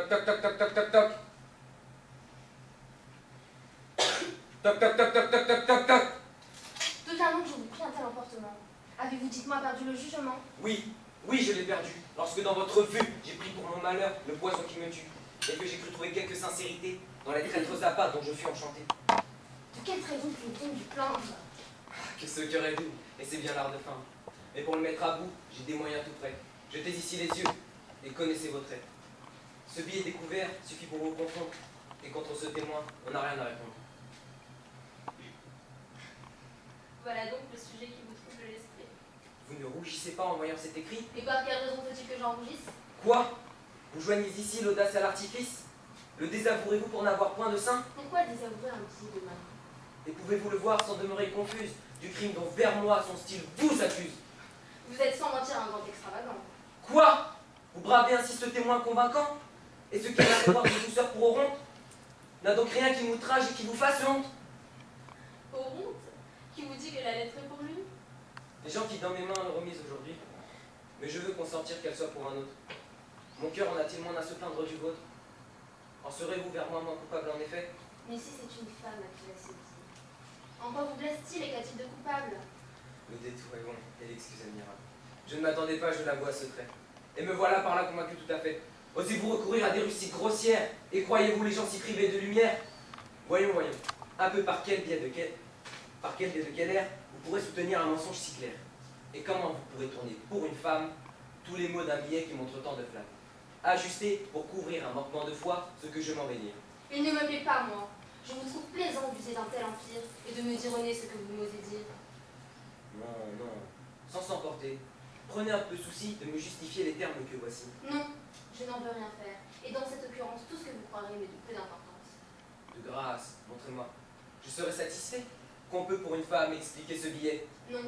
toc, toc, toc, toc, toc, toc. Toc, toc, toc, toc, toc, toc, toc, toc. Totalement que je vous prie un tel emportement. Avez-vous, dites-moi, perdu le jugement? Oui, oui, je l'ai perdu. Lorsque dans votre vue, j'ai pris pour mon malheur le poison qui me tue, et que j'ai cru trouver quelques sincérités dans les traîtres appâts dont je fus enchanté. De quelle trahison vous du plaindre? Que ce cœur est doux, et c'est bien l'art de feindre. Mais pour le mettre à bout, j'ai des moyens tout prêts. Jetez ici les yeux, et connaissez vos traits. Ce billet découvert suffit pour vous confondre, et contre ce témoin, on n'a rien à répondre. Voilà donc le sujet qui vous trouble l'esprit. Vous ne rougissez pas en voyant cet écrit? Et par quelle raison faut-il que j'en rougisse? Quoi? Vous joignez ici l'audace à l'artifice? Le désavouerez-vous pour n'avoir point de sein? Pourquoi désavouer un billet de main? Et pouvez-vous le voir sans demeurer confuse du crime dont vers moi son style vous accuse? Vous êtes sans mentir un grand extravagant. Quoi? Vous bravez ainsi ce témoin convaincant? Et ce qui a la mémoire de douceur pour honte n'a donc rien qui m'outrage et qui vous fasse honte? Pour honte? Qui vous dit que la lettre est pour lui? Les gens qui dans mes mains l'ont remise aujourd'hui, mais je veux consentir qu'elle soit pour un autre. Mon cœur en a-t-il moins à se plaindre du vôtre? En serez-vous vers moi moins coupable en effet? Mais si c'est une femme à qui la dit. En quoi vous blesse-t-il et qu'a-t-il de coupable? Le détour est bon et l'excuse admirable. Je ne m'attendais pas, je l'avoue à ce trait. Et me voilà par là convaincu tout à fait. Osez-vous recourir à des ruses si grossières? Et croyez-vous les gens si privés de lumière? Voyons, voyons. Un peu par quel biais de quel air vous pourrez soutenir un mensonge si clair? Et comment vous pourrez tourner pour une femme tous les mots d'un billet qui montre tant de flammes? Ajuster pour couvrir un manquement de foi ce que je m'en vais dire. Il ne me plaît pas, moi. Je vous trouve plaisant d'user d'un tel empire et de me dire au nez ce que vous m'osez dire. Non, non, sans s'emporter. Prenez un peu souci de me justifier les termes que voici. Non, je n'en veux rien faire. Et dans cette occurrence, tout ce que vous croirez m'est de peu d'importance. De grâce, montrez-moi. Je serai satisfait qu'on peut pour une femme expliquer ce billet. Non,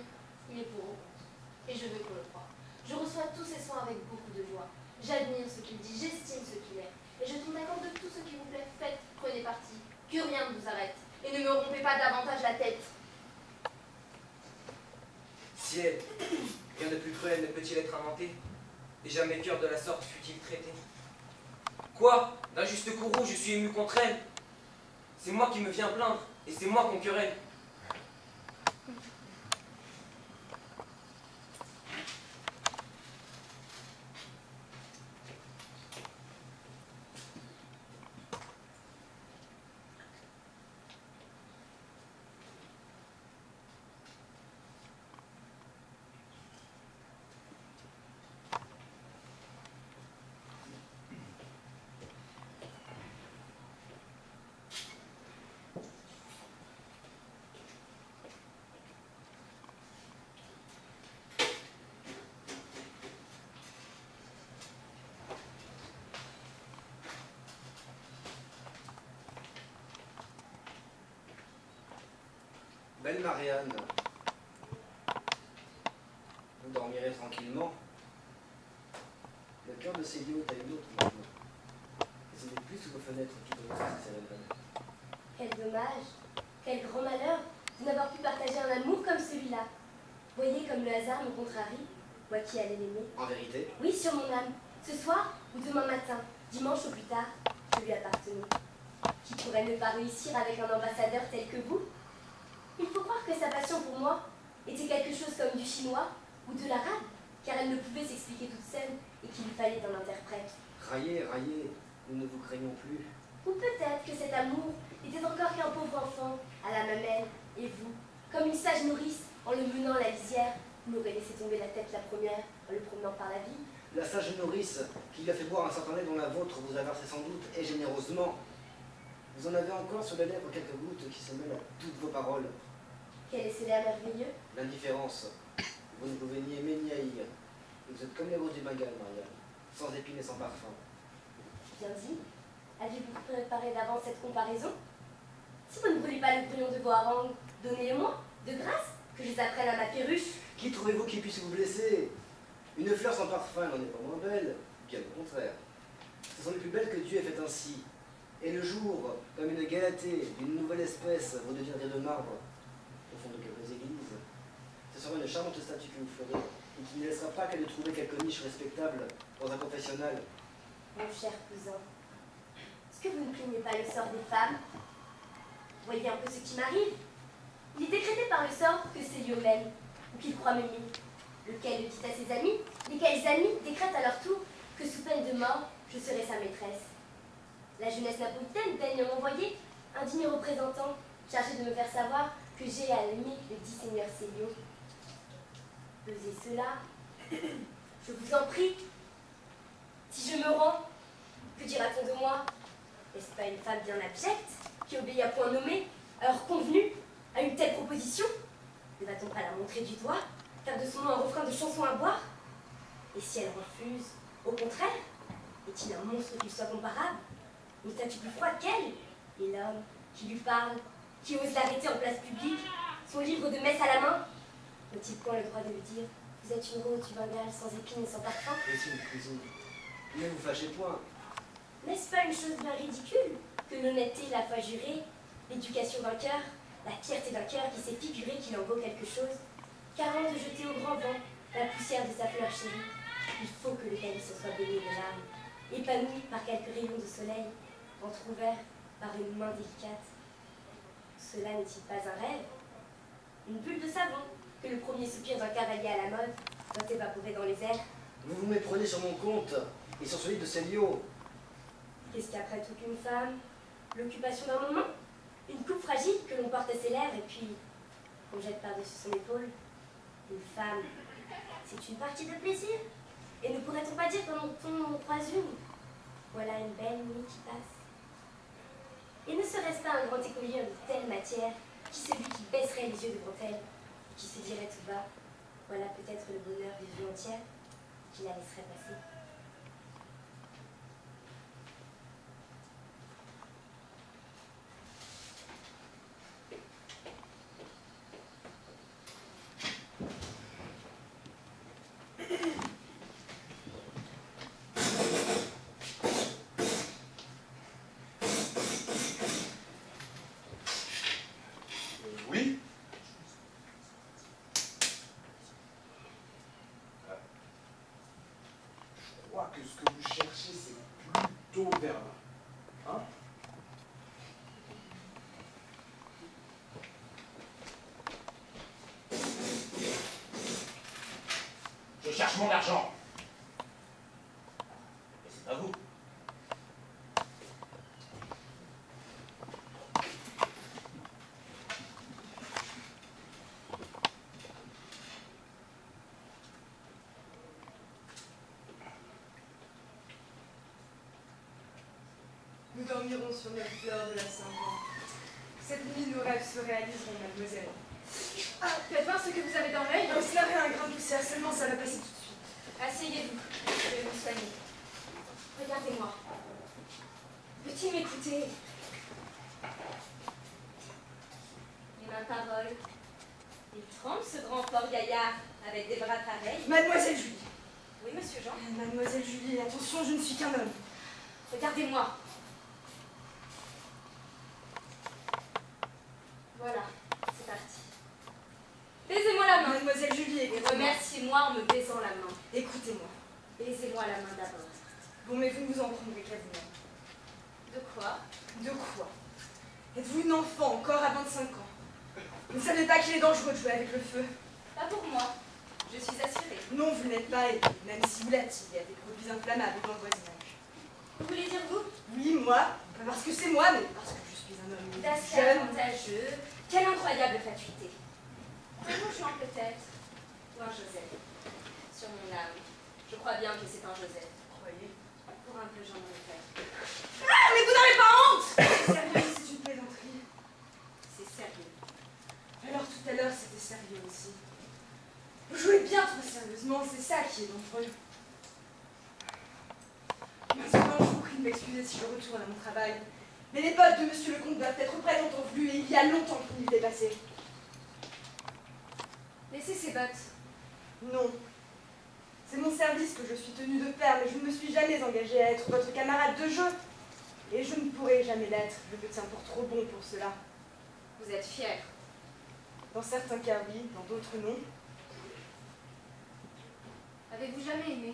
il est pour vos comptes. Et je veux qu'on le croie. Je reçois tous ces soins avec beaucoup de joie. J'admire ce qu'il dit, j'estime ce qu'il est. Et je tombe d'accord de tout ce qui vous plaît. Faites, prenez parti. Que rien ne vous arrête. Et ne me rompez pas davantage la tête. Ciel, rien de plus cruel ne peut-il être inventé? Et jamais cœur de la sorte fut-il traité. Quoi? D'un juste courroux, je suis ému contre elle. C'est moi qui me viens plaindre, et c'est moi qu'on querelle. Belle Marianne, vous dormirez tranquillement. Le cœur de Célio est à une autre maintenant. Et ce n'est plus sous vos fenêtres qui donnent ces cérémonies. Quel dommage, quel grand malheur de n'avoir pu partager un amour comme celui-là. Voyez comme le hasard me contrarie, moi qui allais l'aimer. En vérité? Oui, sur mon âme. Ce soir ou demain matin, dimanche au plus tard, je lui appartenais. Qui pourrait ne pas réussir avec un ambassadeur tel que vous? Il faut croire que sa passion pour moi était quelque chose comme du chinois ou de l'arabe, car elle ne pouvait s'expliquer toute seule et qu'il lui fallait un interprète. Raillez, raillez, nous ne vous craignons plus. Ou peut-être que cet amour était encore qu'un pauvre enfant à la mamelle, et vous, comme une sage nourrice, en le menant à la lisière, vous m'aurez laissé tomber la tête la première en le promenant par la ville. La sage nourrice qui lui a fait boire un certain lait dont la vôtre vous a versé sans doute et généreusement. Vous en avez encore sur les lèvres quelques gouttes qui se mêlent à toutes vos paroles. Quel est ce lait merveilleux? L'indifférence. Vous ne pouvez ni aimer ni haïr. Vous êtes comme les roses du Bengale, Marianne, sans épines et sans parfum. Bien dit. Aviez-vous préparé d'avance cette comparaison? Si vous ne voulez pas le brouillon de vos harangues, donnez-le-moi, de grâce, que je les apprenne à ma perruche. Qui trouvez-vous qui puisse vous blesser? Une fleur sans parfum n'en est pas moins belle, bien au contraire. Ce sont les plus belles que Dieu ait faites ainsi. Et le jour, comme une galatée d'une nouvelle espèce, vous deviendrez de marbre, au fond de quelques églises. Ce sera une charmante statue que vous ferez, et qui ne laissera pas qu'à de trouver quelques niches respectables dans un confessionnal. Mon cher cousin, Est-ce que vous ne craignez pas le sort des femmes? Voyez un peu ce qui m'arrive. Il est décrété par le sort que c'est Dieu même, ou qu'il croit m'aimer. Lequel le dit à ses amis, lesquels amis décrètent à leur tour que sous peine de mort, je serai sa maîtresse. La jeunesse napolitaine daigne m'envoyer un digne représentant chargé de me faire savoir que j'ai à l'aimer le dit seigneur Célio. Pesez cela, je vous en prie. Si je me rends, que dira-t-on de moi? N'est-ce pas une femme bien abjecte, qui obéit à point nommé, à heure convenue, à une telle proposition? Ne va-t-on pas la montrer du doigt, faire de son nom un refrain de chanson à boire? Et si elle refuse, au contraire, est-il un monstre qui lui soit comparable? Une statue plus froide qu'elle? Et l'homme qui lui parle, qui ose l'arrêter en place publique, son livre de messe à la main, n'a-t-il point le droit de lui dire: vous êtes une rose du Bengale sans épines et sans parfum? Cousine, ne vous fâchez point. N'est-ce pas une chose bien ridicule que l'honnêteté, la foi jurée, l'éducation d'un cœur, la fierté d'un cœur qui s'est figuré qu'il en vaut quelque chose, qu'avant de jeter au grand vent la poussière de sa fleur chérie, il faut que le calice soit baigné de larmes, épanoui par quelques rayons de soleil, entrouvert par une main délicate. Cela n'est-il pas un rêve? Une bulle de savon que le premier soupir d'un cavalier à la mode doit évaporer dans les airs. Vous vous méprenez sur mon compte et sur celui de Célio. Qu'est-ce qu'après tout qu'une femme? L'occupation d'un moment? Une coupe fragile que l'on porte à ses lèvres et puis qu'on jette par-dessus son épaule? Une femme, c'est une partie de plaisir. Et ne pourrait-on pas dire qu'en on en croise une? Voilà une belle nuit qui passe. Et ne serait-ce pas un grand écolier de telle matière qui celui qui baisserait les yeux devant elle et qui se dirait tout bas: voilà peut-être le bonheur des vies entières, qui la laisserait passer? Oui. Je crois que ce que vous cherchez, c'est plutôt vers là. Hein? Je cherche mon argent. Et c'est pas vous. Nous dormirons sur notre fleur de la Saint-Jean. Cette nuit, nos rêves se réaliseront, mademoiselle. Ah, faites voir ce que vous avez dans l'œil. Non, cela n'a rien un grain de poussière, seulement ça va passer tout de suite. Asseyez-vous, je vais vous soigner. Regardez-moi. Peut-il m'écouter? Et ma parole. Il tremble ce grand fort gaillard avec des bras pareils. Mademoiselle Julie. Oui, monsieur Jean. Mademoiselle Julie, attention, je ne suis qu'un homme. Regardez-moi. Voilà, c'est parti. Baisez-moi la main. Mademoiselle Julie, Et écoutez-moi. remerciez-moi en me baisant la main. Écoutez-moi. Baisez-moi la main d'abord. Bon, mais vous ne vous en prendrez qu'à vous-même. De quoi? De quoi? Êtes-vous une enfant, encore à 25 ans? Vous ne savez pas qu'il est dangereux de jouer avec le feu? Pas pour moi. Je suis assurée. Non, vous n'êtes pas, et même si vous l'êtes, il y a des produits inflammables dans le voisinage. Vous voulez dire vous? Oui, moi, pas parce que c'est moi, mais parce que je suis un homme D'assez jeune. avantageux. Quelle incroyable fatuité. Un Jean peut-être. Ou un Joseph. Sur mon âme. Je crois bien que c'est un Joseph. Vous croyez? Pour un peu j'en ai fait. Ah, mais vous n'avez pas honte! Sérieux, c'est une plaisanterie. C'est sérieux. Alors tout à l'heure, c'était sérieux aussi. Vous jouez bien trop sérieusement, c'est ça qui est dangereux. Maintenant, je vous prie de m'excuser si je retourne à mon travail. Mais les bottes de Monsieur le Comte doivent être prêtes en temps voulu et il y a longtemps qu'il n'y est passé. Laissez ces bottes. Non. C'est mon service que je suis tenue de faire, mais je ne me suis jamais engagée à être votre camarade de jeu. Et je ne pourrai jamais l'être. Je me tiens pour trop bon pour cela. Vous êtes fier. Dans certains cas, oui, dans d'autres, non. Avez-vous jamais aimé?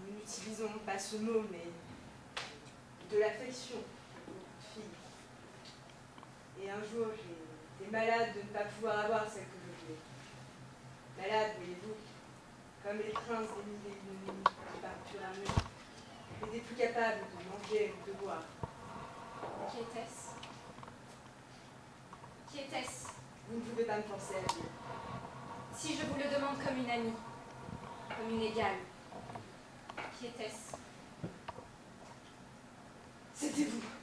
Nous n'utilisons pas ce mot, mais de l'affection pour beaucoup de filles. Et un jour, j'ai été malade de ne pas pouvoir avoir celle que je voulais. Malade, voyez-vous, comme les princes des mille et une nuits qui partent sur un mur, n'étaient plus capables de manger ou de boire. Qui était-ce? Qui était-ce? Vous ne pouvez pas me forcer à le dire. Si je vous le demande comme une amie, comme une égale, qui était-ce? C'était vous.